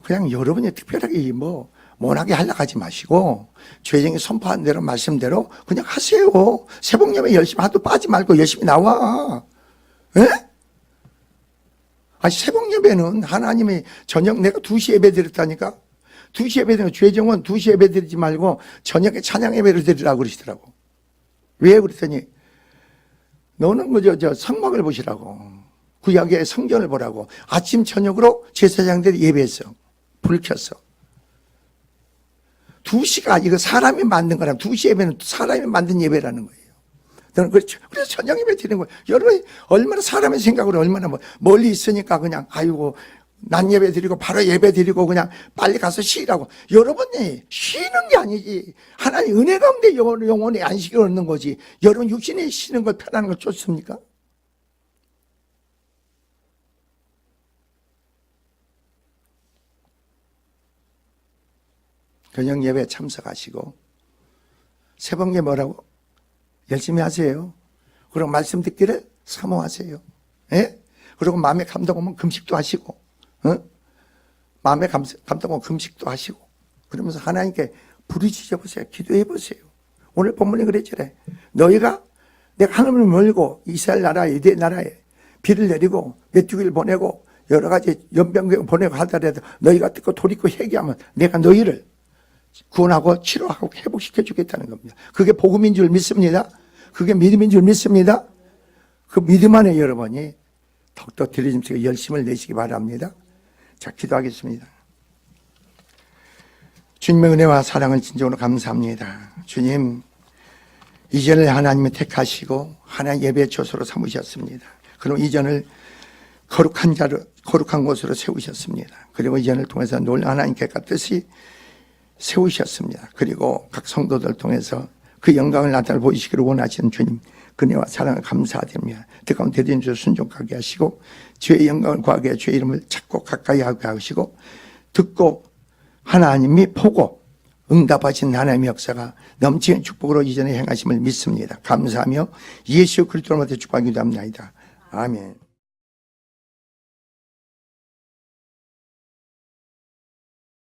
그냥 여러분이 특별하게 뭐 못하게 하려고 하지 마시고 죄정이 선포한 대로 말씀대로 그냥 하세요. 새벽예배 열심히 하도 빠지 말고 열심히 나와. 예? 아니 새벽예배는 하나님이 저녁 내가 2시 예배 드렸다니까. 2시 예배 드리면 죄정은 2시 예배 드리지 말고 저녁에 찬양 예배를 드리라고 그러시더라고. 왜 그랬더니 너는 그저 성막을 보시라고. 구약의 성전을 보라고. 아침 저녁으로 제사장들이 예배했어. 불 켰어. 2시가 이거 사람이 만든 거라면 2시 예배는 사람이 만든 예배라는 거예요. 너는 그래서 저녁 예배 드리는 거예요. 여러분이 얼마나 사람의 생각으로 얼마나 멀리 있으니까 그냥 아이고 난 예배 드리고 바로 예배 드리고 그냥 빨리 가서 쉬라고. 여러분이 쉬는 게 아니지. 하나님 은혜 가운데 영혼의 안식을 얻는 거지. 여러분 육신이 쉬는 걸 편하는 걸 좋습니까? 저녁 예배에 참석하시고 새벽에 뭐라고? 열심히 하세요. 그리고 말씀 듣기를 사모하세요. 예? 그리고 마음에 감동 오면 금식도 하시고 마음에 감동 오면 금식도 하시고 그러면서 하나님께 부르짖어 보세요. 기도해 보세요. 오늘 본문이 그랬잖아요. 너희가 내가 하늘을 멀고 이스라엘 나라에 유대 나라에 비를 내리고 메뚜기를 보내고 여러 가지 연병을 보내고 하더라도 너희가 듣고 돌이켜 회개하면 내가 너희를 구원하고 치료하고 회복시켜 주겠다는 겁니다. 그게 복음인 줄 믿습니다. 그게 믿음인 줄 믿습니다. 그 믿음 안에 여러분이 더욱더 들려짐승의 열심을 내시기 바랍니다. 자, 기도하겠습니다. 주님의 은혜와 사랑을 진정으로 감사합니다. 주님, 이전을 하나님이 택하시고 하나님 예배 처소로 삼으셨습니다. 그리고 이전을 거룩한 자로, 거룩한 곳으로 세우셨습니다. 그리고 이전을 통해서 놀라운 하나님께서 뜻이 세우셨습니다. 그리고 각 성도들 통해서 그 영광을 나타내 보이시기를 원하시는 주님 그네와 사랑을 감사드립니다. 뜨거운 대전주 순종하게 하시고 주의 영광을 구하게 하여 주의 이름을 찾고 가까이 하게 하시고 듣고 하나님이 보고 응답하신 하나님의 역사가 넘치는 축복으로 이전에 행하심을 믿습니다. 감사하며 예수 그리스도로 축복하기도 합니다. 아멘.